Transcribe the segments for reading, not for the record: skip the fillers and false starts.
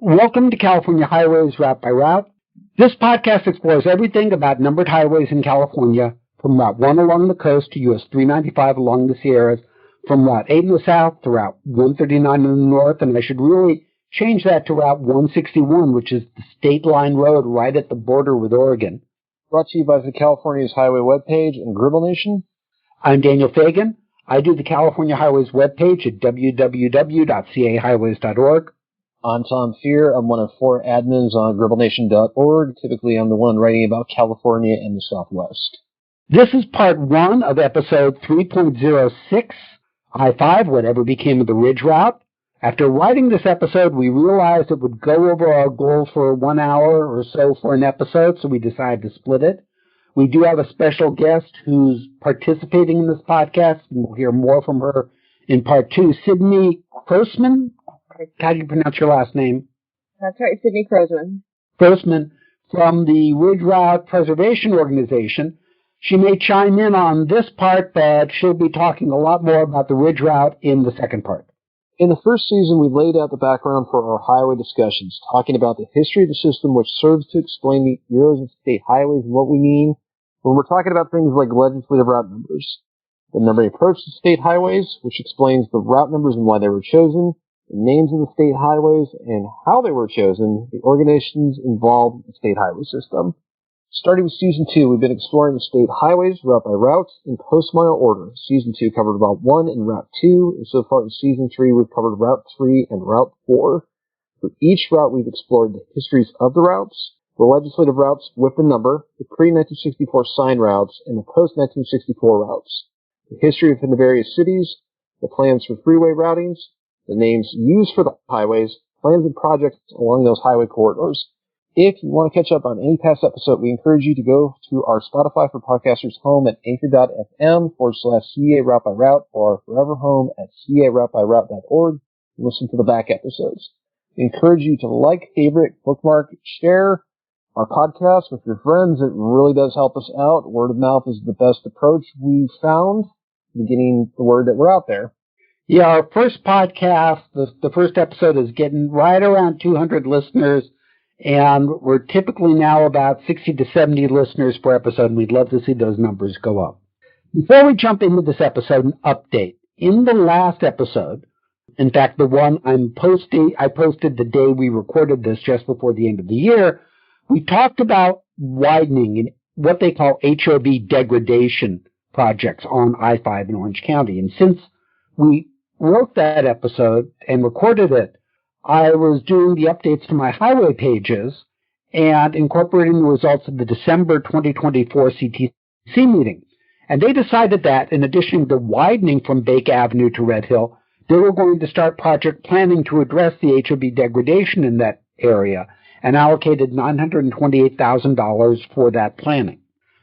Welcome to California Highways Route by Route. This podcast explores everything about numbered highways in California, from Route 1 along the coast to US 395 along the Sierras, from Route 8 in the south to Route 139 in the north, and I should really change that to Route 161, which is the state line road right at the border with Oregon. Brought to you by the California's Highway webpage and Gribble Nation. I'm Daniel Fagan. I do the California Highways webpage at www.cahighways.org. I'm Tom Fear. I'm one of 4 admins on GribbleNation.org. Typically, I'm the one writing about California and the Southwest. This is part 1 of episode 3.06, I-5, Whatever Became of the Ridge Route. After writing this episode, we realized it would go over our goal for 1 hour or so for an episode, so we decided to split it. We do have a special guest who's participating in this podcast, and we'll hear more from her in part 2. Sydney Croasmun? How do you pronounce your last name? That's right, Sydney Croasmun. Croasmun from the Ridge Route Preservation Organization. She may chime in on this part, but she'll be talking a lot more about the Ridge Route in the second part. In the first season, we laid out the background for our highway discussions, talking about the history of the system, which serves to explain the eras of state highways and what we mean when we're talking about things like legislative route numbers. The numbering approach to state highways, which explains the route numbers and why they were chosen, the names of the state highways and how they were chosen, the organizations involved in the state highway system. Starting with Season 2, we've been exploring the state highways route by route in post-mile order. Season 2 covered Route 1 and Route 2, and so far in Season 3 we've covered Route 3 and Route 4. For each route we've explored the histories of the routes, the legislative routes with the number, the pre-1964 sign routes, and the post-1964 routes, the history within the various cities, the plans for freeway routings, the names used for the highways, plans and projects along those highway corridors. If you want to catch up on any past episode, we encourage you to go to our Spotify for Podcasters home at anchor.fm/CA Route by Route or our forever home at caroutebyroute.org and listen to the back episodes. We encourage you to like, favorite, bookmark, share our podcast with your friends. It really does help us out. Word of mouth is the best approach we've found, getting the word that we're out there. Yeah, our first podcast, the first episode is getting right around 200 listeners, and we're typically now about 60 to 70 listeners per episode, and we'd love to see those numbers go up. Before we jump into this episode, an update. In the last episode, in fact, the one I posted the day we recorded this just before the end of the year, we talked about widening in what they call HOV degradation projects on I-5 in Orange County. And since we wrote that episode and recorded it, I was doing the updates to my highway pages and incorporating the results of the December 2024 CTC meeting. And they decided that, in addition to widening from Bake Avenue to Red Hill, they were going to start project planning to address the HOV degradation in that area and allocated $928,000 for that planning.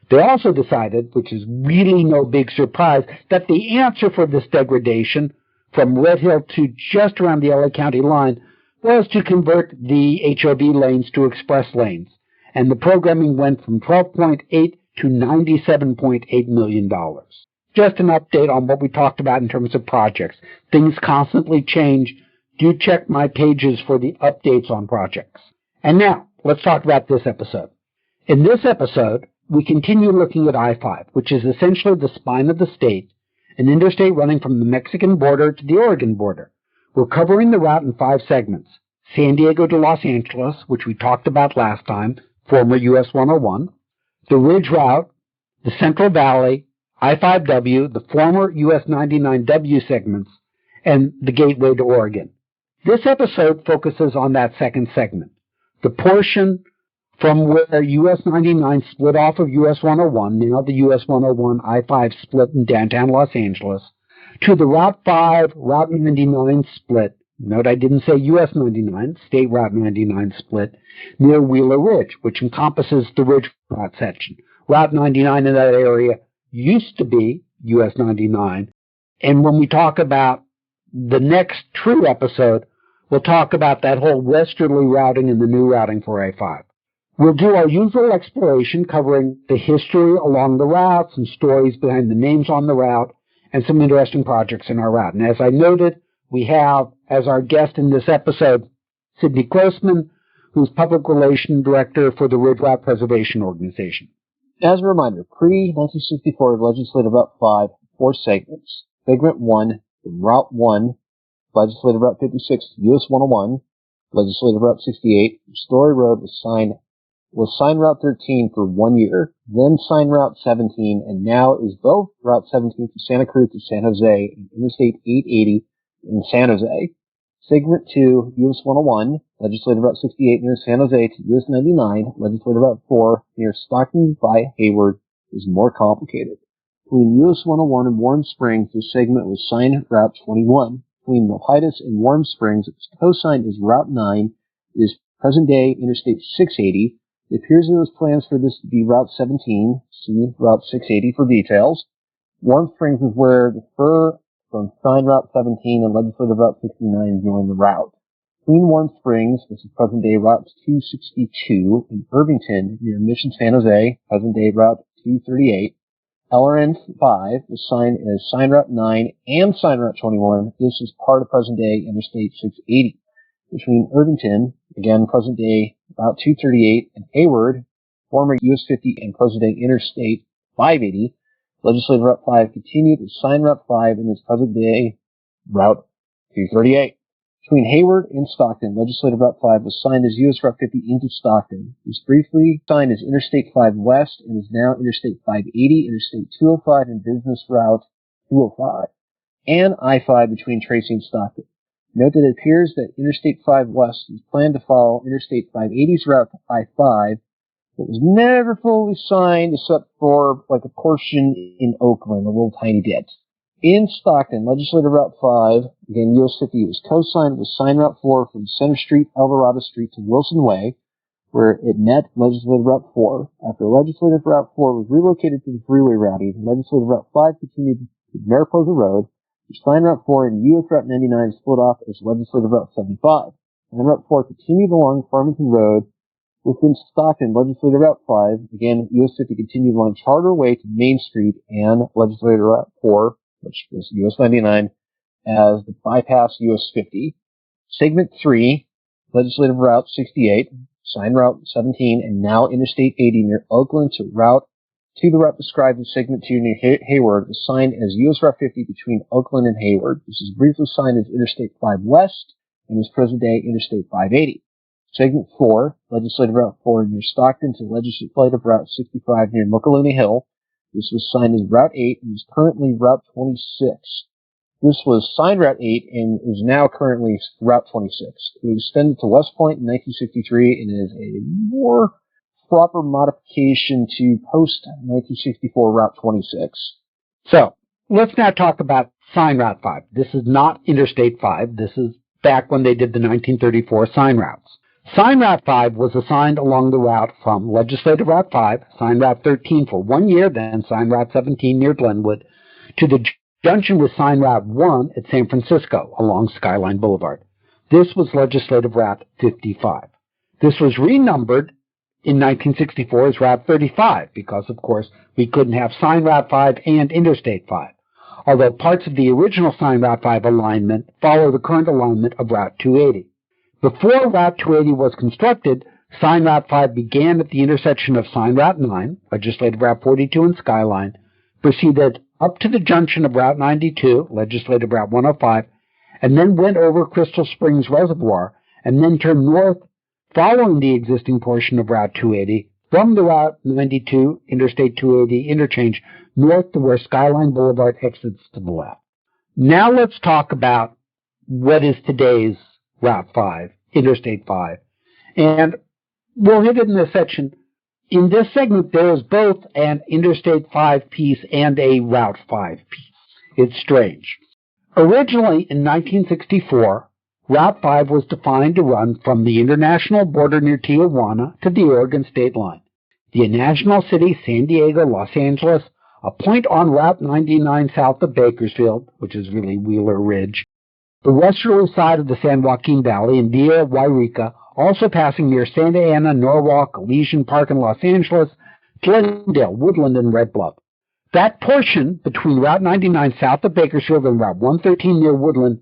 They also decided, which is really no big surprise, that the answer for this degradation from Red Hill to just around the LA County line was to convert the HOV lanes to express lanes. And the programming went from $12.8 to $97.8 million. Just an update on what we talked about in terms of projects. Things constantly change. Do check my pages for the updates on projects. And now, let's talk about this episode. In this episode, we continue looking at I-5, which is essentially the spine of the state, an interstate running from the Mexican border to the Oregon border. We're covering the route in 5 segments. San Diego to Los Angeles, which we talked about last time, former US 101, the Ridge Route, the Central Valley, I-5W, the former US 99W segments, and the Gateway to Oregon. This episode focuses on that second segment, the portion from where US 99 split off of US 101, now the US 101 I-5 split in downtown Los Angeles, to the Route 5, Route 99 split. Note I didn't say US 99, State Route 99 split, near Wheeler Ridge, which encompasses the Ridge Route section. Route 99 in that area used to be US 99. And when we talk about the next true episode, we'll talk about that whole westerly routing and the new routing for I-5. We'll do our usual exploration covering the history along the route, some stories behind the names on the route, and some interesting projects in our route. And as I noted, we have, as our guest in this episode, Sydney Croasmun, who's Public Relations Director for the Ridge Route Preservation Organization. As a reminder, pre-1964 Legislative Route 5, 4 segments. Segment 1, from Route 1, Legislative Route 56 to US 101, Legislative Route 68, Story Road was signed Route 13 for 1 year, then signed Route 17, and now is both Route 17 from Santa Cruz to San Jose and Interstate 880 in San Jose. Segment 2, US 101, Legislative Route 68 near San Jose to US 99, Legislative Route 4 near Stockton by Hayward is more complicated. Between US 101 and Warm Springs, this segment was signed Route 21. Between Milpitas and Warm Springs, it was co-signed as Route 9, is present-day Interstate 680. It appears there was plans for this to be Route 17. See Route 680 for details. Warm Springs is where the fur from signed Route 17 and Legislative Route 69 joined the route. Between Warm Springs, this is present-day Route 262, in Irvington near Mission San Jose, present-day Route 238. LRN 5 was signed as Sign Route 9 and Sign Route 21. This is part of present-day Interstate 680. Between Irvington, again present-day Route 238, and Hayward, former US 50 and present-day Interstate 580, Legislative Route 5 continued as Sign Route 5 and is present-day Route 238. Between Hayward and Stockton, Legislative Route 5 was signed as US Route 50 into Stockton. It was briefly signed as Interstate 5 West and is now Interstate 580, Interstate 205, and Business Route 205, and I-5 between Tracy and Stockton. Note that it appears that Interstate 5 West is planned to follow Interstate 580's route to I-5, but was never fully signed except for like a portion in Oakland, a little tiny bit. In Stockton, Legislative Route 5, again, US 50, was co-signed with Sign Route 4 from Center Street, Eldorado Street to Wilson Way, where it met Legislative Route 4. After Legislative Route 4 was relocated to the freeway routing, Legislative Route 5 continued to Mariposa Road, which Sign Route 4 and US Route 99 split off as Legislative Route 75. Sign Route 4 continued along Farmington Road. Within Stockton, Legislative Route 5, again, US 50 continued along Charter Way to Main Street and Legislative Route 4, which was US 99, as the bypass US 50. Segment 3, Legislative Route 68, Sign Route 17, and now Interstate 80 near Oakland to the route described in Segment 2 near Hayward, was signed as US Route 50 between Oakland and Hayward. This is briefly signed as Interstate 5 West and is present-day Interstate 580. Segment 4, Legislative Route 4 near Stockton to Legislative Route 65 near Muckaloonie Hill. This was signed as Route 8 and is currently Route 26. This was signed Route 8 and is now currently Route 26. It was extended to West Point in 1963 and is a more proper modification to post-1964 Route 26. So, let's now talk about Sign Route 5. This is not Interstate 5. This is back when they did the 1934 sign routes. Sign Route 5 was assigned along the route from Legislative Route 5, Sign Route 13 for 1 year, then Sign Route 17 near Glenwood, to the junction with Sign Route 1 at San Francisco along Skyline Boulevard. This was Legislative Route 55. This was renumbered in 1964 as Route 35 because, of course, we couldn't have Sign Route 5 and Interstate 5, although parts of the original Sign Route 5 alignment follow the current alignment of Route 280. Before Route 280 was constructed, Sign Route 5 began at the intersection of Sign Route 9, Legislative Route 42 and Skyline, proceeded up to the junction of Route 92, Legislative Route 105, and then went over Crystal Springs Reservoir, and then turned north following the existing portion of Route 280 from the Route 92 Interstate 280 interchange north to where Skyline Boulevard exits to the left. Now let's talk about what is today's Route 5, Interstate 5. And we'll hit it in this section. In this segment, there is both an Interstate 5 piece and a Route 5 piece. It's strange. Originally, in 1964, Route 5 was defined to run from the international border near Tijuana to the Oregon state line. The national city, San Diego, Los Angeles, a point on Route 99 south of Bakersfield, which is really Wheeler Ridge, the westerly side of the San Joaquin Valley in Villa Wairika, also passing near Santa Ana, Norwalk, Elysian Park in Los Angeles, Glendale, Woodland, and Red Bluff. That portion between Route 99 south of Bakersfield and Route 113 near Woodland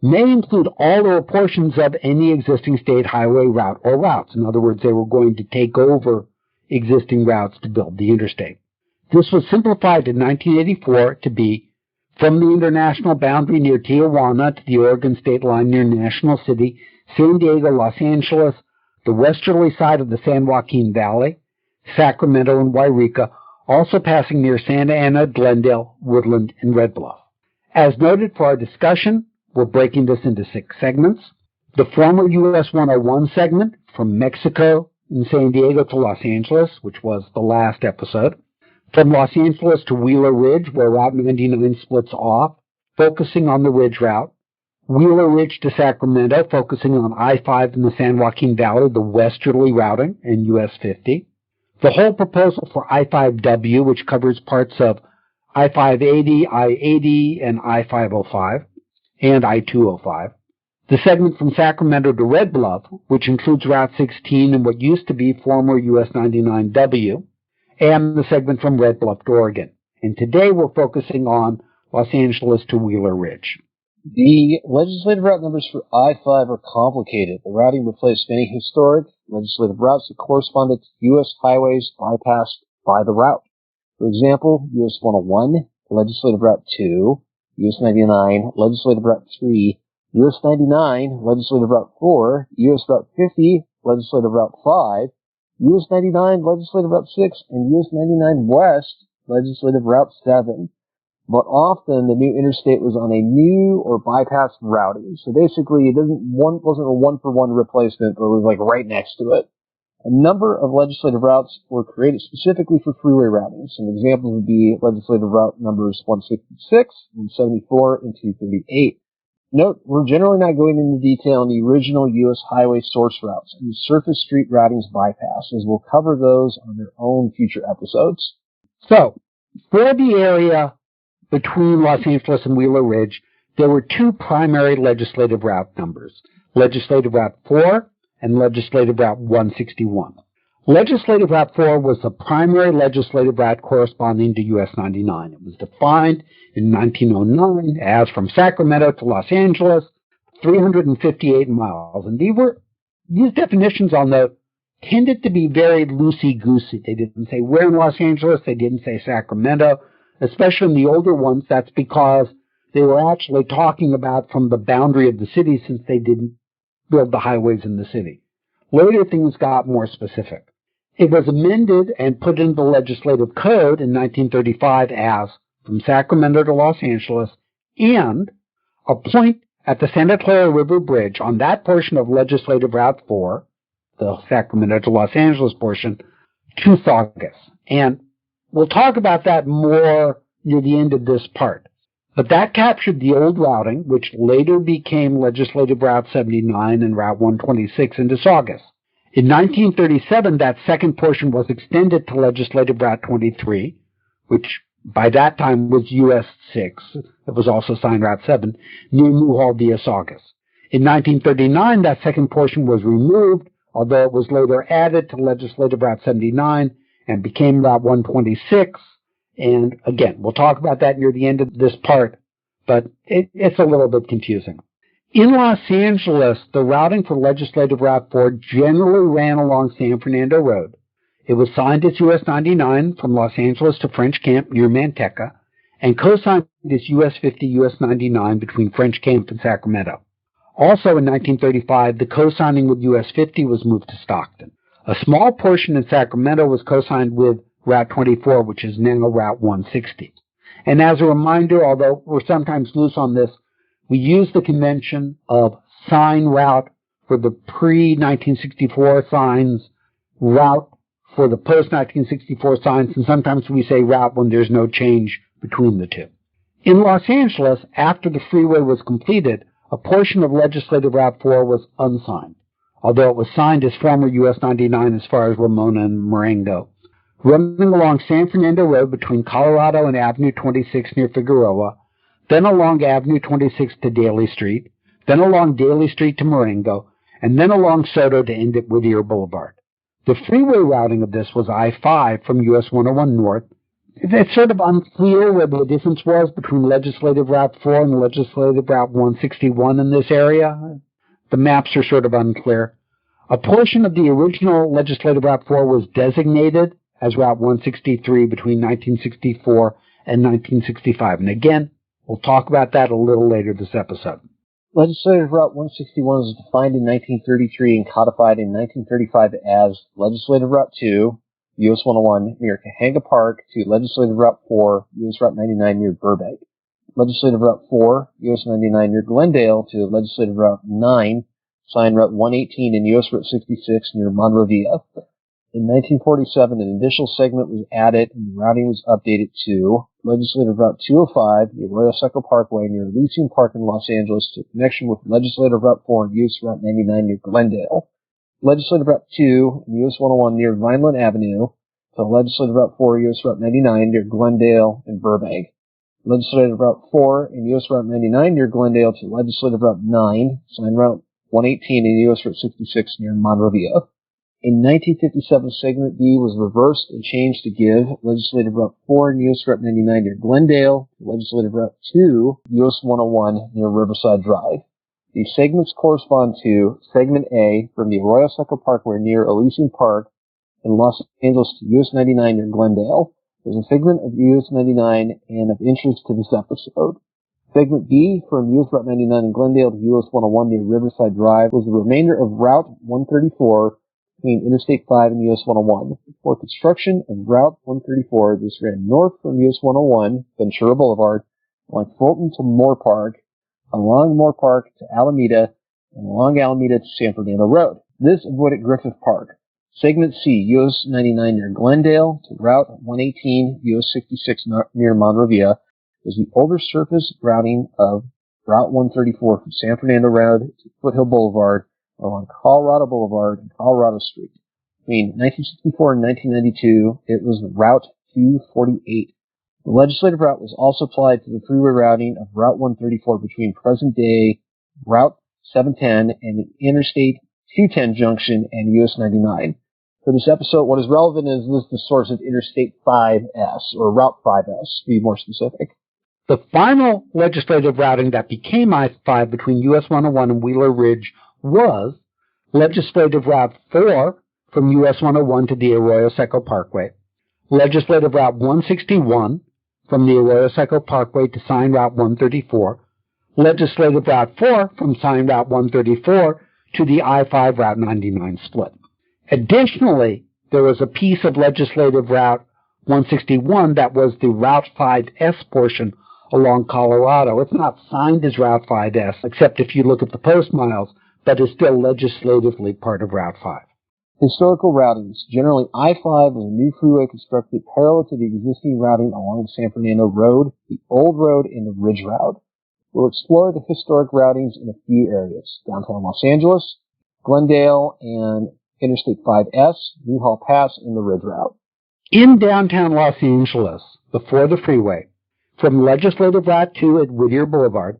may include all or portions of any existing state highway route or routes. In other words, they were going to take over existing routes to build the interstate. This was simplified in 1984 to be from the international boundary near Tijuana to the Oregon state line near National City, San Diego, Los Angeles, the westerly side of the San Joaquin Valley, Sacramento, and Wairika, also passing near Santa Ana, Glendale, Woodland, and Red Bluff. As noted for our discussion, we're breaking this into 6 segments. The former US 101 segment from Mexico and San Diego to Los Angeles, which was the last episode. From Los Angeles to Wheeler Ridge, where Route 99 splits off, focusing on the Ridge route. Wheeler Ridge to Sacramento, focusing on I-5 in the San Joaquin Valley, the Westerly Routing, and US 50. The whole proposal for I-5W, which covers parts of I-580, I-80, and I-505, and I-205. The segment from Sacramento to Red Bluff, which includes Route 16 and what used to be former US 99W, and the segment from Red Bluff to Oregon. And today we're focusing on Los Angeles to Wheeler Ridge. The legislative route numbers for I-5 are complicated. The routing replaced many historic legislative routes that corresponded to U.S. highways bypassed by the route. For example, US 101, Legislative Route 2, US 99, Legislative Route 3, US 99, Legislative Route 4, US Route 50, Legislative Route 5, US 99, Legislative Route 6, and US 99 West, Legislative Route 7. But often the new interstate was on a new or bypass routing. So basically it wasn't a one-for-one replacement, but it was like right next to it. A number of legislative routes were created specifically for freeway routing. Some examples would be legislative route numbers 166, 174, and 238. Note, we're generally not going into detail on the original U.S. highway source routes and the surface street routings bypass, as we'll cover those on their own future episodes. So, for the area between Los Angeles and Wheeler Ridge, there were 2 primary legislative route numbers, Legislative Route 4 and Legislative Route 161. Legislative Route 4 was the primary legislative route corresponding to US 99. It was defined in 1909 as from Sacramento to Los Angeles, 358 miles. And these definitions on the tended to be very loosey-goosey. They didn't say where in Los Angeles, they didn't say Sacramento. Especially in the older ones, that's because they were actually talking about from the boundary of the city since they didn't build the highways in the city. Later, things got more specific. It was amended and put into the legislative code in 1935 as from Sacramento to Los Angeles and a point at the Santa Clara River Bridge on that portion of Legislative Route 4, the Sacramento to Los Angeles portion, to Saugus. And we'll talk about that more near the end of this part. But that captured the old routing, which later became Legislative Route 79 and Route 126 into Saugus. In 1937, that second portion was extended to Legislative Route 23, which by that time was US 6. It was also signed Route 7, near Newhall via Saugus. In 1939, that second portion was removed, although it was later added to Legislative Route 79 and became Route 126. And again, we'll talk about that near the end of this part, but it's a little bit confusing. In Los Angeles, the routing for Legislative Route 4 generally ran along San Fernando Road. It was signed as US 99 from Los Angeles to French Camp near Manteca, and co-signed as US 50, US 99 between French Camp and Sacramento. Also in 1935, the co-signing with US 50 was moved to Stockton. A small portion in Sacramento was co-signed with Route 24, which is now Route 160. And as a reminder, although we're sometimes loose on this, we use the convention of sign route for the pre-1964 signs, route for the post-1964 signs, and sometimes we say route when there's no change between the two. In Los Angeles, after the freeway was completed, a portion of Legislative Route 4 was unsigned, although it was signed as former US 99 as far as Ramona and Marengo. Running along San Fernando Road between Colorado and Avenue 26 near Figueroa, then along Avenue 26 to Daly Street, then along Daly Street to Marengo, and then along Soto to end at Whittier Boulevard. The freeway routing of this was I-5 from US 101 north It's sort of unclear where the difference was between Legislative Route 4 and Legislative Route 161 in this area. The maps are sort of unclear. A portion of the original Legislative Route 4 was designated as Route 163 between 1964 and 1965. And again, we'll talk about that a little later this episode. Legislative Route 161 was defined in 1933 and codified in 1935 as Legislative Route 2, US 101 near Kahanga Park, to Legislative Route 4, US Route 99 near Burbank. Legislative Route 4, US 99 near Glendale, to Legislative Route 9, signed Route 118 and US Route 66 near Monrovia. In 1947, an additional segment was added and the routing was updated to Legislative Route 205, the Arroyo Seco Parkway near Elysian Park in Los Angeles, to connection with Legislative Route 4 and US Route 99 near Glendale. Legislative Route 2 and US 101 near Vineland Avenue, to Legislative Route 4 US Route 99 near Glendale and Burbank. Legislative Route 4 and US Route 99 near Glendale to Legislative Route 9, signed Route 118 and US Route 66 near Monrovia. In 1957, Segment B was reversed and changed to give Legislative Route 4 and US Route 99 near Glendale, Legislative Route 2, US 101 near Riverside Drive. These segments correspond to Segment A from the Arroyo Seco Parkway near Elysian Park in Los Angeles to US 99 near Glendale. There's a segment of US 99 and of interest to this episode. Segment B from US Route 99 in Glendale to US 101 near Riverside Drive was the remainder of Route 134 between Interstate 5 and US 101. Before construction of Route 134, this ran north from US 101, Ventura Boulevard, along Fulton to Moore Park, along Moore Park to Alameda, and along Alameda to San Fernando Road. This avoided Griffith Park. Segment C, US 99 near Glendale to Route 118, US 66 near Monrovia, was the older surface routing of Route 134 from San Fernando Road to Foothill Boulevard along Colorado Boulevard and Colorado Street. Between 1964 and 1992, it was Route 248. The legislative route was also applied to the freeway routing of Route 134 between present-day Route 710 and the Interstate 210 junction and US 99. For this episode, what is relevant is this is the source of Interstate 5S, or Route 5S, to be more specific. The final legislative routing that became I-5 between US 101 and Wheeler Ridge was Legislative Route 4 from US 101 to the Arroyo Seco Parkway, Legislative Route 161 from the Arroyo Seco Parkway to Sign Route 134, Legislative Route 4 from Sign Route 134 to the I-5 Route 99 split. Additionally, there was a piece of Legislative Route 161 that was the Route 5S portion along Colorado. It's not signed as Route 5S, except if you look at the post miles, but is still legislatively part of Route 5. Historical routings. Generally, I-5 was a new freeway constructed parallel to the existing routing along the San Fernando Road, the Old Road, and the Ridge Route. We'll explore the historic routings in a few areas: downtown Los Angeles, Glendale, and Interstate 5S, Newhall Pass, and the Ridge Route. In downtown Los Angeles, before the freeway, from Legislative Route 2 at Whittier Boulevard,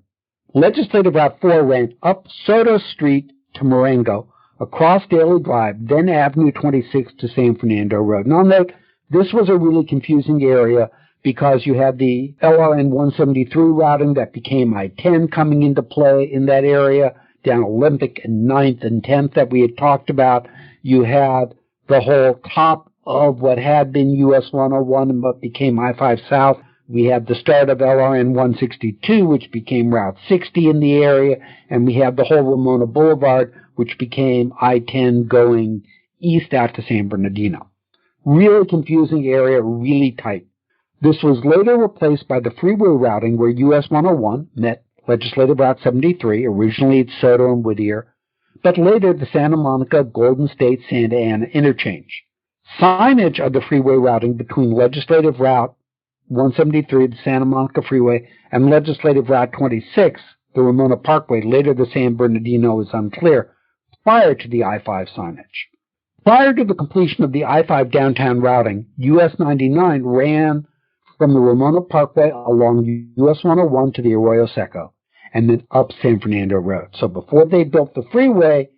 Legislative Route 4 ran up Soto Street to Marengo, across Daly Drive, then Avenue 26 to San Fernando Road. And I'll note, this was a really confusing area because you had the LRN 173 routing that became I-10 coming into play in that area, down Olympic and 9th and 10th that we had talked about. You had the whole top of what had been US 101 and what became I-5 South. We had the start of LRN 162, which became Route 60 in the area, and we had the whole Ramona Boulevard, which became I-10 going east out to San Bernardino. Really confusing area, really tight. This was later replaced by the freeway routing where US 101 met Legislative Route 73, originally at Soto and Whittier, but later the Santa Monica, Golden State, Santa Ana interchange. Signage of the freeway routing between Legislative Route 173, the Santa Monica Freeway, and Legislative Route 26, the Ramona Parkway, later the San Bernardino, is unclear, prior to the I-5 signage. Prior to the completion of the I-5 downtown routing, US 99 ran from the Ramona Parkway along US 101 to the Arroyo Seco, and then up San Fernando Road. So before they built the freeway,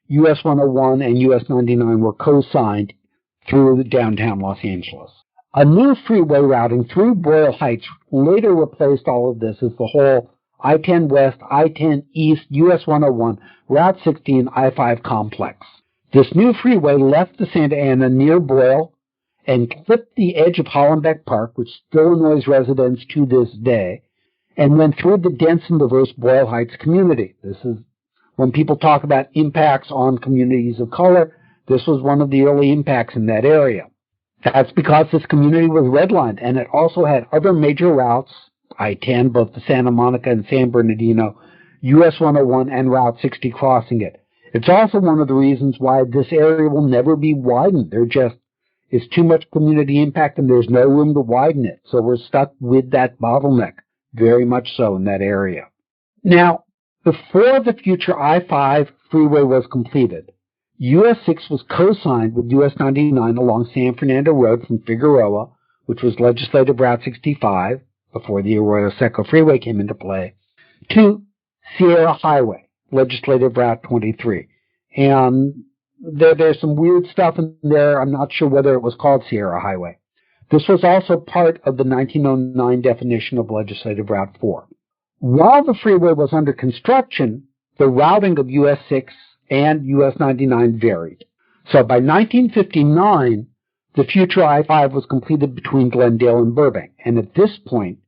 US 101 and US 99 were co-signed through downtown Los Angeles. A new freeway routing through Boyle Heights later replaced all of this as the whole I-10 West, I-10 East, US 101, Route 60, and I-5 complex. This new freeway left the Santa Ana near Boyle and clipped the edge of Hollenbeck Park, which still annoys residents to this day, and went through the dense and diverse Boyle Heights community. This is when people talk about impacts on communities of color. This was one of the early impacts in that area. That's because this community was redlined, and it also had other major routes, I-10, both the Santa Monica and San Bernardino, US 101, and Route 60 crossing it. It's also one of the reasons why this area will never be widened. There just is too much community impact, and there's no room to widen it. So we're stuck with that bottleneck, very much so in that area. Now, before the future I-5 freeway was completed, US 6 was co-signed with US 99 along San Fernando Road from Figueroa, which was Legislative Route 65, before the Arroyo Seco Freeway came into play, to Sierra Highway, Legislative Route 23. And there's some weird stuff in there. I'm not sure whether it was called Sierra Highway. This was also part of the 1909 definition of Legislative Route 4. While the freeway was under construction, the routing of US 6 and US 99 varied. So by 1959, the future I-5 was completed between Glendale and Burbank, and at this point,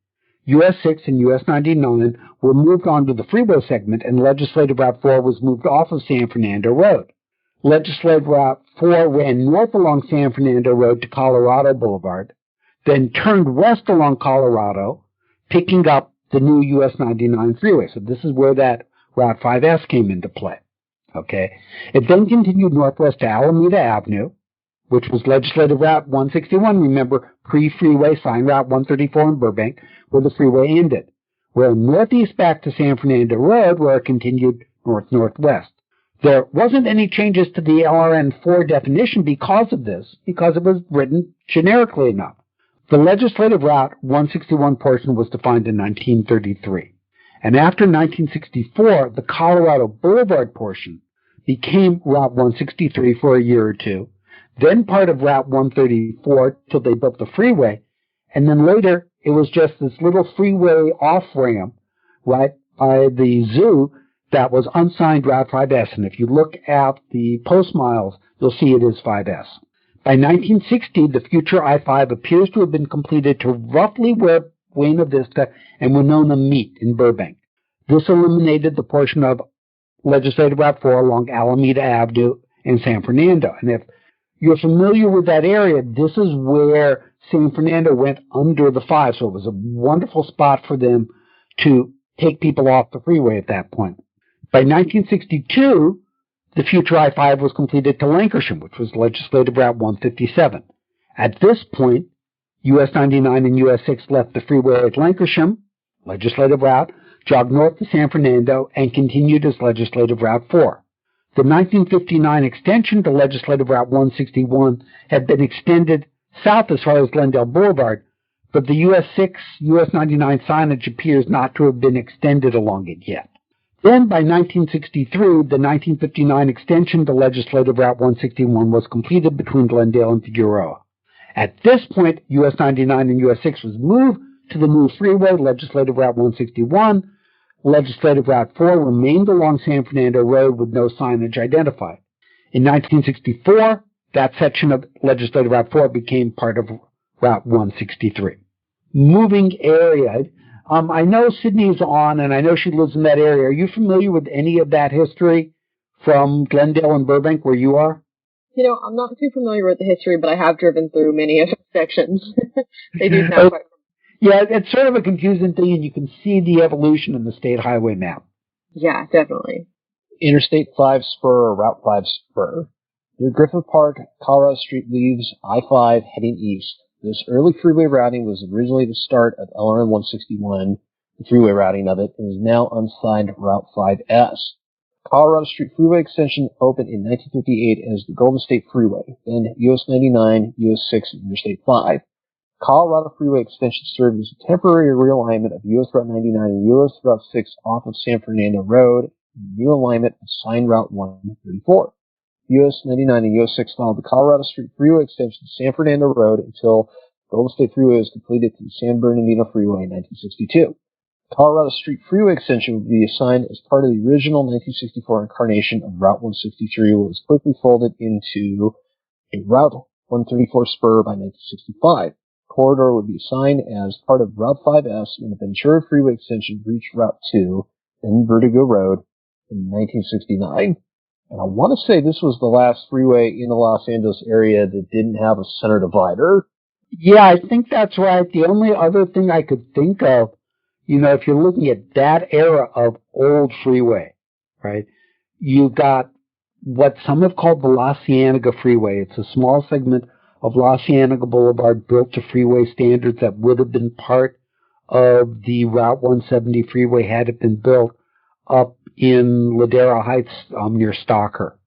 US 6 and US 99 were moved onto the freeway segment, and Legislative Route 4 was moved off of San Fernando Road. Legislative Route 4 ran north along San Fernando Road to Colorado Boulevard, then turned west along Colorado, picking up the new US 99 freeway. So this is where that Route 5S came into play. Okay. It then continued northwest to Alameda Avenue, which was Legislative Route 161, remember, pre-freeway sign Route 134 in Burbank, where the freeway ended. Ran northeast back to San Fernando Road, where it continued north-northwest. There wasn't any changes to the LRN4 definition because of this, because it was written generically enough. The Legislative Route 161 portion was defined in 1933. And after 1964, the Colorado Boulevard portion became Route 163 for a year or two, then part of Route 134 till they built the freeway, and then later it was just this little freeway off-ramp right by the zoo that was unsigned Route 5S. And if you look at the post miles, you'll see it is 5S. By 1960, the future I-5 appears to have been completed to roughly where Buena Vista and Winona meet in Burbank. This eliminated the portion of Legislative Route 4 along Alameda Avenue in San Fernando. And if you're familiar with that area, this is where San Fernando went under the 5, so it was a wonderful spot for them to take people off the freeway at that point. By 1962, the future I-5 was completed to Lankershim, which was Legislative Route 157. At this point, US 99 and US 6 left the freeway at Lankershim, Legislative Route, jogged north to San Fernando, and continued as Legislative Route 4. The 1959 extension to Legislative Route 161 had been extended south as far as Glendale Boulevard, but the US 6, US 99 signage appears not to have been extended along it yet. Then, by 1963, the 1959 extension to Legislative Route 161 was completed between Glendale and Figueroa. At this point, US 99 and US 6 was moved to the new freeway, Legislative Route 161. Legislative Route 4 remained along San Fernando Road with no signage identified. In 1964, that section of Legislative Route 4 became part of Route 163. Moving area. I know Sydney's on, and I know she lives in that area. Are you familiar with any of that history from Glendale and Burbank where you are? You know, I'm not too familiar with the history, but I have driven through many of the sections. They do sound quite... Yeah, it's sort of a confusing thing, and you can see the evolution in the state highway map. Yeah, definitely. Interstate 5 spur or Route 5 spur. Near Griffith Park, Colorado Street leaves I-5 heading east. This early freeway routing was originally the start of LRN 161, the freeway routing of it, and is now unsigned Route 5S. Colorado Street Freeway extension opened in 1958 as the Golden State Freeway, then US 99, US 6, and Interstate 5. Colorado Freeway extension served as a temporary realignment of US Route 99 and US Route 6 off of San Fernando Road, and new alignment of signed Route 134. US 99 and US 6 followed the Colorado Street Freeway extension to San Fernando Road until Golden State Freeway was completed to the San Bernardino Freeway in 1962. Colorado Street Freeway extension would be assigned as part of the original 1964 incarnation of Route 163, which was quickly folded into a Route 134 spur by 1965. Corridor would be assigned as part of Route 5S when the Ventura Freeway extension reached Route 2, then Vertigo Road, in 1969. And I want to say this was the last freeway in the Los Angeles area that didn't have a center divider. Yeah, I think that's right. The only other thing I could think of, if you're looking at that era of old freeway, right, you've got what some have called the La Cienega Freeway. It's a small segment of La Cienega Boulevard built to freeway standards that would have been part of the Route 170 freeway had it been built up in Ladera Heights near Stalker.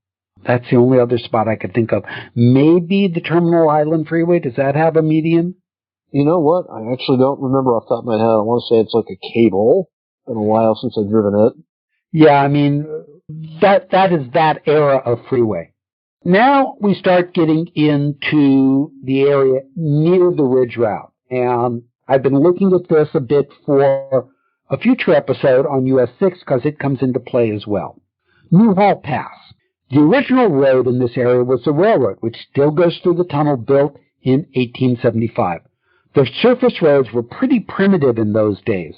That's the only other spot I could think of. Maybe the Terminal Island Freeway. Does that have a median? You know what? I actually don't remember off the top of my head. I want to say it's like a cable. It's been a while since I've driven it. Yeah, I mean, that is that era of freeway. Now we start getting into the area near the Ridge Route. And I've been looking at this a bit for a future episode on US 6 because it comes into play as well. Newhall Pass. The original road in this area was the railroad, which still goes through the tunnel built in 1875. The surface roads were pretty primitive in those days,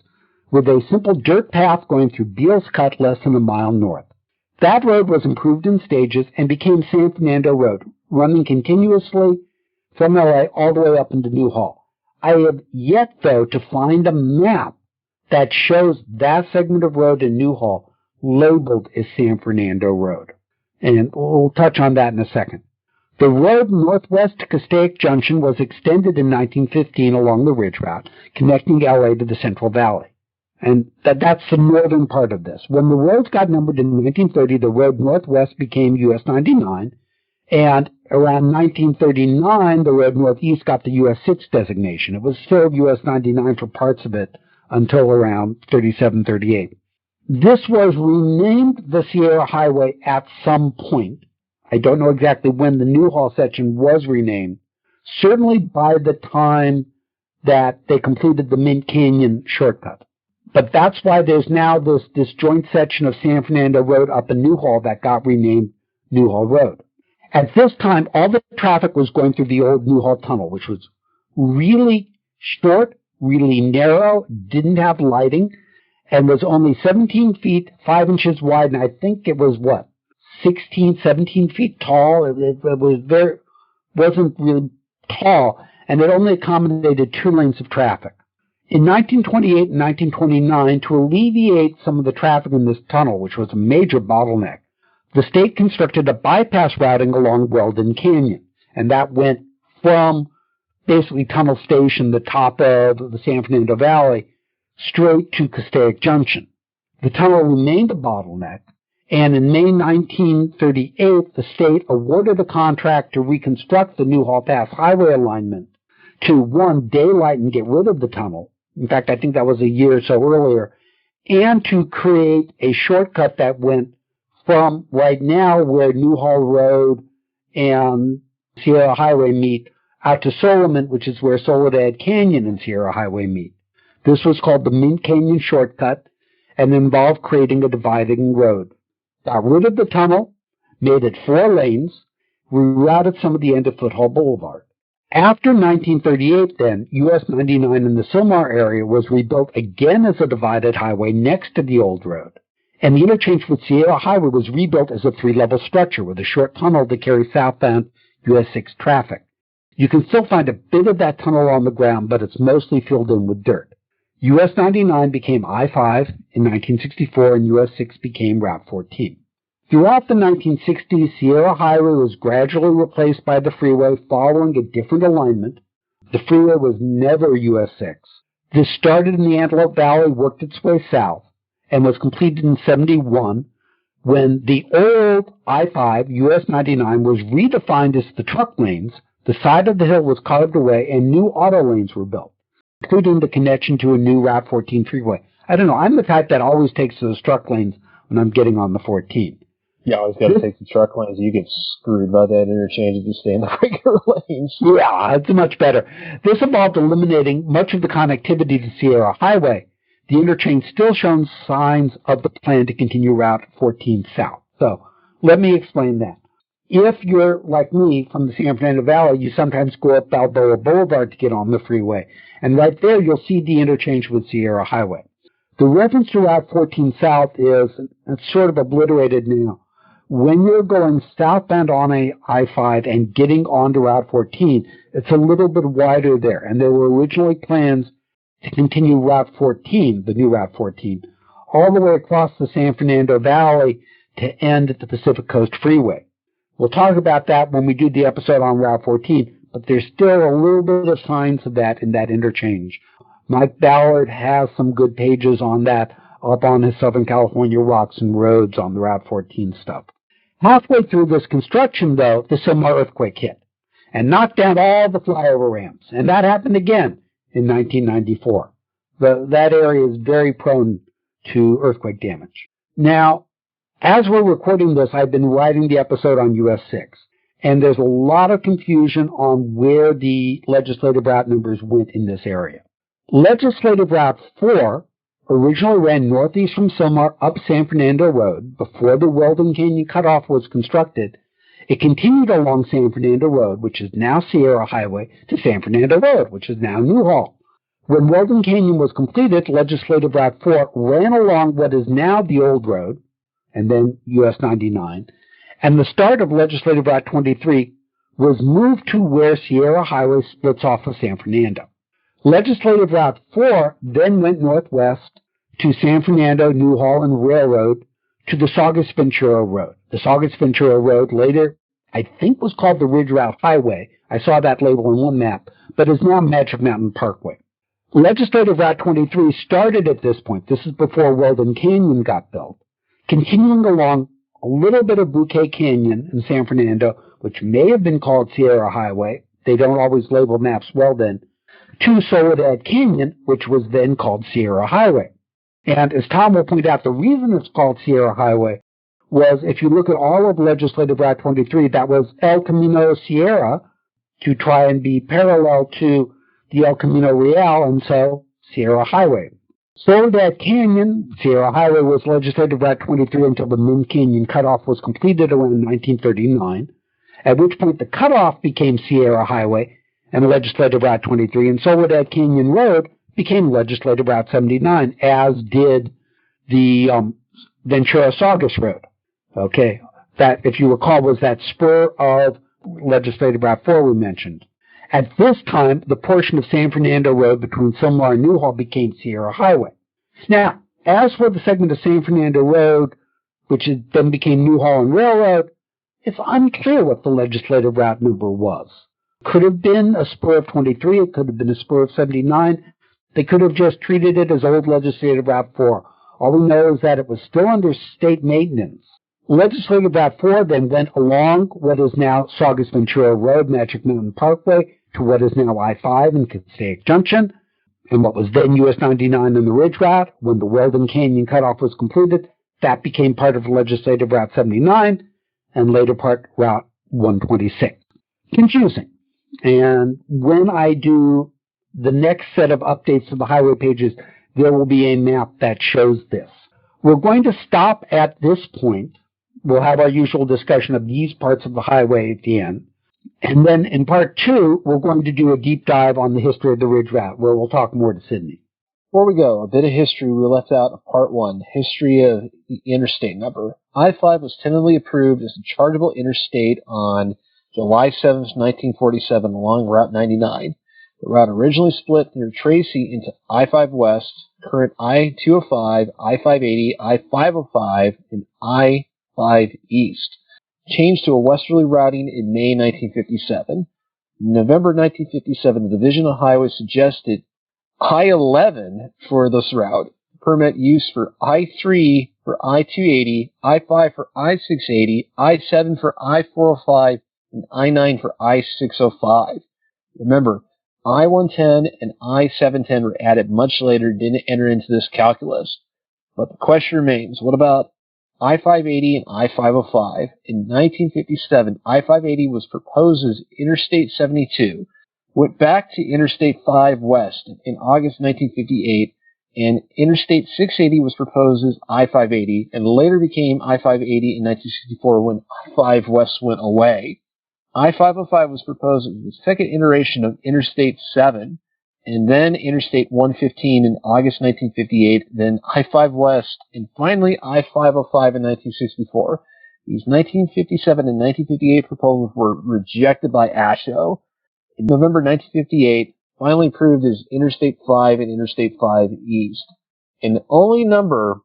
with a simple dirt path going through Beals Cut less than a mile north. That road was improved in stages and became San Fernando Road, running continuously from LA all the way up into Newhall. I have yet, though, to find a map that shows that segment of road in Newhall labeled as San Fernando Road. And we'll touch on that in a second. The road northwest to Castaic Junction was extended in 1915 along the Ridge Route, connecting LA to the Central Valley. And that's the northern part of this. When the roads got numbered in 1930, the road northwest became US 99, and around 1939, the road northeast got the US 6 designation. It was still US 99 for parts of it until around 37, 38. This was renamed the Sierra Highway at some point. I don't know exactly when the Newhall section was renamed. Certainly by the time that they completed the Mint Canyon shortcut. But that's why there's now this joint section of San Fernando Road up in Newhall that got renamed Newhall Road. At this time, all the traffic was going through the old Newhall Tunnel, which was really short, really narrow, didn't have lighting, and was only 17 feet, 5 inches wide, and I think it was, 16, 17 feet tall. It wasn't really tall, and it only accommodated 2 lanes of traffic. In 1928 and 1929, to alleviate some of the traffic in this tunnel, which was a major bottleneck, the state constructed a bypass routing along Weldon Canyon, and that went from basically Tunnel Station, the top of the San Fernando Valley, straight to Castaic Junction. The tunnel remained a bottleneck, and in May 1938, the state awarded a contract to reconstruct the Newhall Pass highway alignment to, one, daylight and get rid of the tunnel. In fact, I think that was a year or so earlier, and to create a shortcut that went from right now where Newhall Road and Sierra Highway meet out to Solomon, which is where Soledad Canyon and Sierra Highway meet. This was called the Mint Canyon Shortcut and involved creating a dividing road. Got rid of the tunnel, made it 4 lanes, rerouted some of the end of Foothold Boulevard. After 1938, then, US 99 in the Sylmar area was rebuilt again as a divided highway next to the old road. And the interchange with Sierra Highway was rebuilt as a 3-level structure with a short tunnel to carry southbound US 6 traffic. You can still find a bit of that tunnel on the ground, but it's mostly filled in with dirt. US 99 became I-5 in 1964, and US 6 became Route 14. Throughout the 1960s, Sierra Highway was gradually replaced by the freeway following a different alignment. The freeway was never US 6. This started in the Antelope Valley, worked its way south, and was completed in 71 when the old I-5, US 99, was redefined as the truck lanes. The side of the hill was carved away, and new auto lanes were built, including the connection to a new Route 14 freeway. I don't know, I'm the type that always takes those truck lanes when I'm getting on the 14. You always got to take the truck lanes. You get screwed by that interchange and just stay in the regular lanes. Yeah, it's much better. This involved eliminating much of the connectivity to Sierra Highway. The interchange still shows signs of the plan to continue Route 14 south. So let me explain that. If you're like me from the San Fernando Valley, you sometimes go up Balboa Boulevard to get on the freeway. And right there, you'll see the interchange with Sierra Highway. The reference to Route 14 south it's sort of obliterated now. When you're going southbound on a I-5 and getting onto Route 14, it's a little bit wider there. And there were originally plans to continue Route 14, the new Route 14, all the way across the San Fernando Valley to end at the Pacific Coast Freeway. We'll talk about that when we do the episode on Route 14, but there's still a little bit of signs of that in that interchange. Mike Ballard has some good pages on that up on his Southern California Rocks and Roads on the Route 14 stuff. Halfway through this construction, though, the Sylmar earthquake hit and knocked down all the flyover ramps, and that happened again in 1994. That area is very prone to earthquake damage. Now, as we're recording this, I've been writing the episode on US 6, and there's a lot of confusion on where the legislative route numbers went in this area. Legislative Route 4 originally ran northeast from Sylmar up San Fernando Road before the Weldon Canyon cutoff was constructed. It continued along San Fernando Road, which is now Sierra Highway, to San Fernando Road, which is now Newhall. When Weldon Canyon was completed, Legislative Route 4 ran along what is now the old road, and then US 99, and the start of Legislative Route 23 was moved to where Sierra Highway splits off of San Fernando. Legislative Route 4 then went northwest to San Fernando, Newhall, and Railroad to the Saugus Ventura Road. The Saugus Ventura Road later, I think, was called the Ridge Route Highway. I saw that label in one map, but is now Magic Mountain Parkway. Legislative Route 23 started at this point. This is before Weldon Canyon got built, continuing along a little bit of Bouquet Canyon in San Fernando, which may have been called Sierra Highway. They don't always label maps well then. To Soledad Canyon, which was then called Sierra Highway. And as Tom will point out, the reason it's called Sierra Highway was, if you look at all of Legislative Route 23, that was El Camino Sierra to try and be parallel to the El Camino Real, and so Sierra Highway. Soledad Canyon, Sierra Highway, was Legislative Route 23 until the Mint Canyon cutoff was completed around 1939, at which point the cutoff became Sierra Highway and Legislative Route 23, and Soledad Canyon Road became Legislative Route 79, as did the Ventura-Saugus Road. Okay, that, if you recall, was that spur of Legislative Route 4 we mentioned. At this time, the portion of San Fernando Road between Sylmar and Newhall became Sierra Highway. Now, as for the segment of San Fernando Road, which then became Newhall and Railroad, it's unclear what the legislative route number was. Could have been a spur of 23, it could have been a spur of 79. They could have just treated it as old Legislative Route 4. All we know is that it was still under state maintenance. Legislative Route 4 then went along what is now Saugus Ventura Road, Magic Mountain Parkway, to what is now I-5 and Passaic Junction, and what was then US 99 and the Ridge Route. When the Weldon Canyon cutoff was completed, that became part of Legislative Route 79, and later part Route 126. Confusing. And when I do the next set of updates to the highway pages, there will be a map that shows this. We're going to stop at this point. We'll have our usual discussion of these parts of the highway at the end. And then in part 2, we're going to do a deep dive on the history of the Ridge Route, where we'll talk more to Sydney. Before we go, a bit of history we left out of part 1, history of the interstate number. I-5 was tentatively approved as a chargeable interstate on July 7, 1947, along Route 99. The route originally split near Tracy into I-5 West, current I-205, I-580, I-505, and I-5 East. Changed to a westerly routing in May 1957. In November 1957, the Division of Highways suggested I-11 for this route. Permit use for I-3 for I-280, I-5 for I-680, I-7 for I-405, and I-9 for I-605. Remember, I-110 and I-710 were added much later, didn't enter into this calculus. But the question remains, what about I-580 and I-505. In 1957, I-580 was proposed as Interstate 72, went back to Interstate 5 West in August 1958, and Interstate 680 was proposed as I-580 and later became I-580 in 1964 when I-5 West went away. I-505 was proposed as the second iteration of Interstate 7, and then Interstate 115 in August 1958, then I-5 West, and finally I-505 in 1964. These 1957 and 1958 proposals were rejected by AASHTO. In November 1958, finally approved as Interstate 5 and Interstate 5 East. And the only number,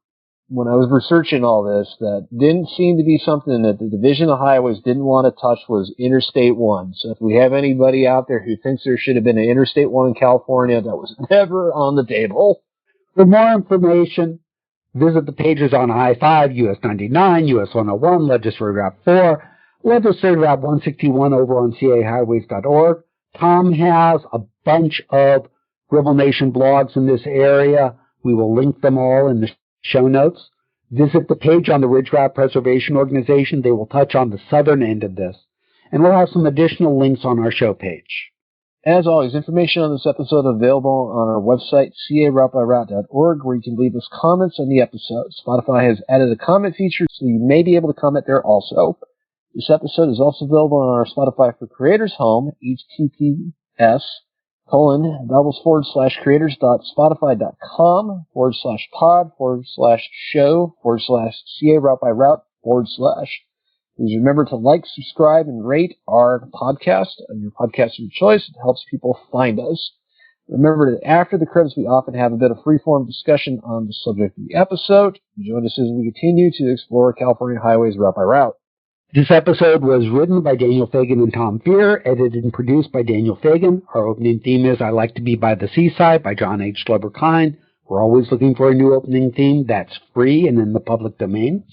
when I was researching all this, that didn't seem to be something that the Division of Highways didn't want to touch was Interstate 1. So if we have anybody out there who thinks there should have been an Interstate 1 in California, that was never on the table. For more information, visit the pages on I-5, US 99, US 101, Legislative Route 4, Legislative Route 161 over on cahighways.org. Tom has a bunch of Gribble Nation blogs in this area. We will link them all in the show notes. Visit the page on the Ridge Route Preservation Organization. They will touch on the southern end of this. And we'll have some additional links on our show page. As always, information on this episode available on our website, caroutebyroute.org, where you can leave us comments on the episode. Spotify has added a comment feature, so you may be able to comment there also. This episode is also available on our Spotify for Creators home, https://creators.spotify.com/pod/show/ca-route-by-route/. Please remember to like, subscribe, and rate our podcast on your podcast of your choice. It helps people find us. Remember that after the credits, we often have a bit of free-form discussion on the subject of the episode. Join us as we continue to explore California highways route by route. This episode was written by Daniel Fagan and Tom Fear, edited and produced by Daniel Fagan. Our opening theme is I Like to Be by the Seaside by John H. Schleber-Kine. We're always looking for a new opening theme that's free and in the public domain.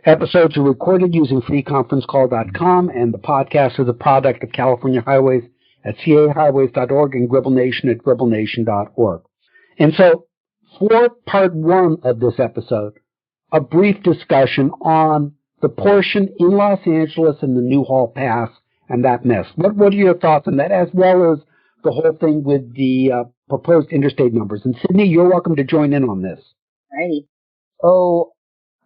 Episodes are recorded using freeconferencecall.com, and the podcast is a product of California Highways at cahighways.org and Gribble Nation at gribblenation.org. And so, for part one of this episode, a brief discussion on the portion in Los Angeles and the Newhall Pass and that mess. What are your thoughts on that, as well as the whole thing with the proposed interstate numbers? And Sydney, you're welcome to join in on this. Righty. Oh,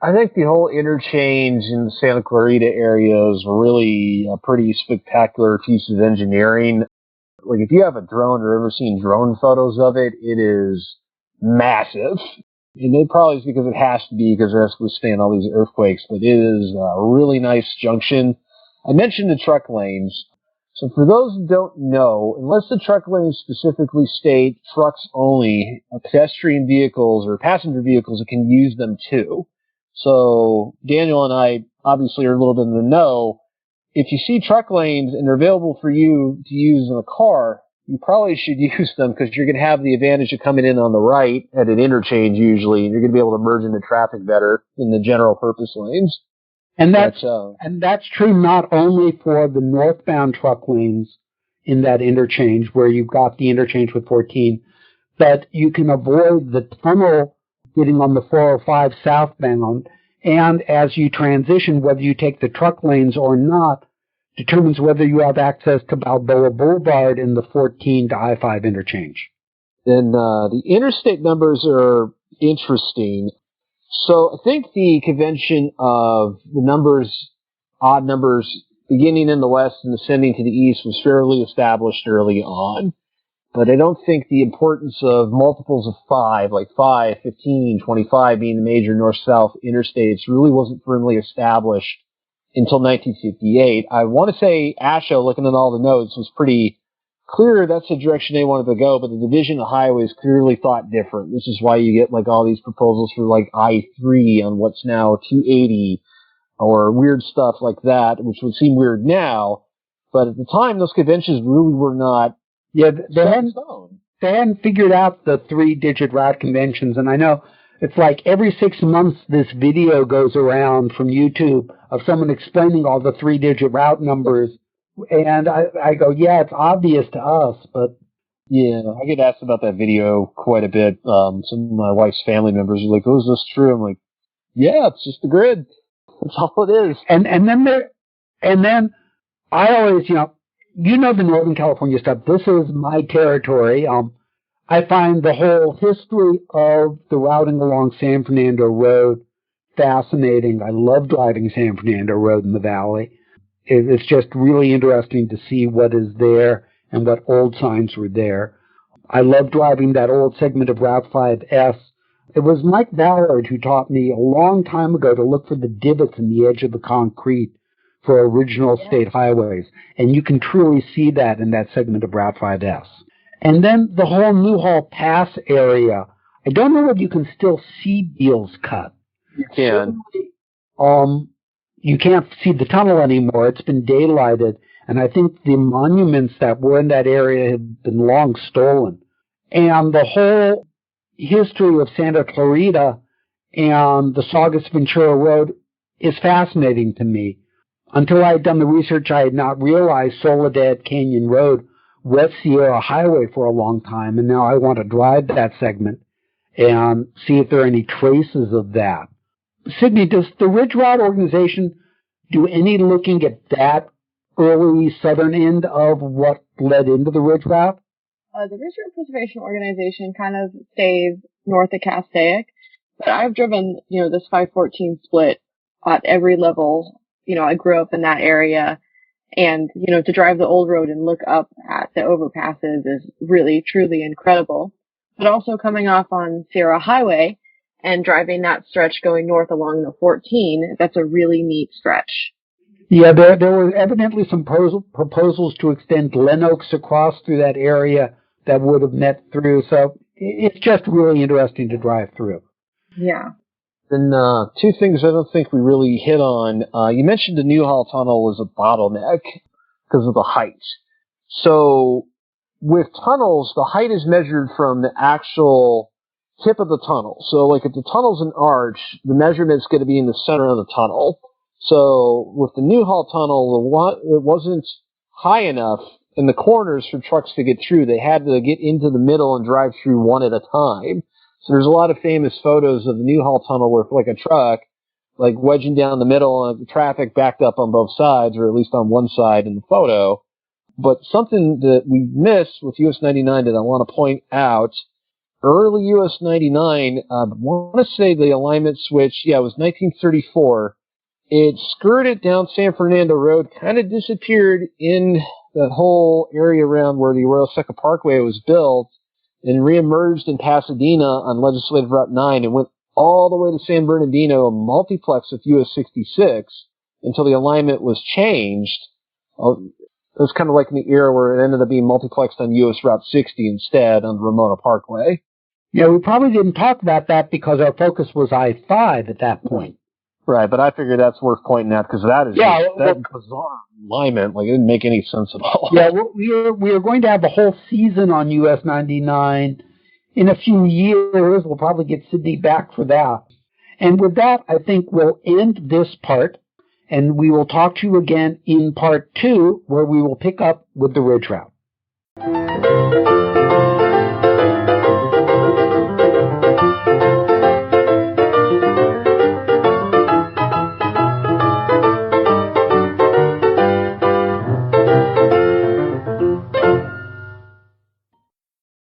I think the whole interchange in the Santa Clarita area is really a pretty spectacular piece of engineering. Like, if you have a drone or ever seen drone photos of it, it is massive. And it probably is because it has to be, because it has to withstand all these earthquakes, but it is a really nice junction. I mentioned the truck lanes. So for those who don't know, unless the truck lanes specifically state trucks only, pedestrian vehicles or passenger vehicles can use them too. So Daniel and I obviously are a little bit in the know. If you see truck lanes and they're available for you to use in a car, you probably should use them because you're going to have the advantage of coming in on the right at an interchange usually, and you're going to be able to merge into traffic better in the general purpose lanes. And that's true not only for the northbound truck lanes in that interchange where you've got the interchange with 14, but you can avoid the tunnel getting on the 405 southbound. And as you transition, whether you take the truck lanes or not, determines whether you have access to Balboa Boulevard in the 14 to I-5 interchange. Then the interstate numbers are interesting. So I think the convention of the numbers, odd numbers, beginning in the west and ascending to the east was fairly established early on. But I don't think the importance of multiples of 5, like 5, 15, 25 being the major north-south interstates, really wasn't firmly established until 1958. I want to say AASHTO, looking at all the notes, was pretty clear that's the direction they wanted to go, but the Division of Highways clearly thought different. This is why you get like all these proposals for like I-3 on what's now 280 or weird stuff like that, which would seem weird now. But at the time, those conventions really were not. Yeah, they hadn't figured out the 3-digit route conventions, and I know it's like every 6 months this video goes around from YouTube of someone explaining all the 3-digit route numbers, and I go, yeah, it's obvious to us, but... Yeah, I get asked about that video quite a bit. Some of my wife's family members are like, oh, is this true? I'm like, yeah, it's just the grid. That's all it is. And then I always, the Northern California stuff. This is my territory. I find the whole history of the routing along San Fernando Road fascinating. I love driving San Fernando Road in the valley. It's just really interesting to see what is there and what old signs were there. I love driving that old segment of Route 5S. It was Mike Ballard who taught me a long time ago to look for the divots in the edge of the concrete for original state highways. And you can truly see that in that segment of Route 5S. And then the whole Newhall Pass area. I don't know if you can still see Beals Cut. You can. You can't see the tunnel anymore. It's been daylighted. And I think the monuments that were in that area have been long stolen. And the whole history of Santa Clarita and the Saugus Ventura Road is fascinating to me. Until I had done the research, I had not realized Soledad Canyon Road was Sierra Highway for a long time, and now I want to drive that segment and see if there are any traces of that. Sydney, does the Ridge Route organization do any looking at that early southern end of what led into the Ridge Route? The Ridge Route Preservation Organization kind of stays north of Castaic, but I've driven, this 514 split at every level. I grew up in that area, and, to drive the old road and look up at the overpasses is really, truly incredible. But also coming off on Sierra Highway and driving that stretch going north along the 14, that's a really neat stretch. Yeah, there were evidently some proposals to extend Glen Oaks across through that area that would have met through. So it's just really interesting to drive through. Yeah. Then two things I don't think we really hit on. You mentioned the Newhall Tunnel was a bottleneck because of the height. So with tunnels, the height is measured from the actual tip of the tunnel. So like if the tunnel's an arch, the measurement's going to be in the center of the tunnel. So with the Newhall Tunnel, it wasn't high enough in the corners for trucks to get through. They had to get into the middle and drive through one at a time. So there's a lot of famous photos of the Newhall Tunnel where like a truck, like wedging down the middle and the traffic backed up on both sides, or at least on one side in the photo. But something that we missed with US 99 that I want to point out, early US 99, I want to say the alignment switch, it was 1934. It skirted down San Fernando Road, kind of disappeared in that whole area around where the Arroyo Seco Parkway was built, and reemerged in Pasadena on Legislative Route 9 and went all the way to San Bernardino, a multiplex with US 66, until the alignment was changed. It was kind of like in the era where it ended up being multiplexed on US Route 60 instead on the Ramona Parkway. Yeah, we probably didn't talk about that because our focus was I-5 at that point. Right, but I figured that's worth pointing out because that is that bizarre alignment. Like, it didn't make any sense at all. Yeah, we are going to have a whole season on US 99 in a few years. We'll probably get Sydney back for that. And with that, I think we'll end this part, and we will talk to you again in part 2, where we will pick up with the Ridge Route.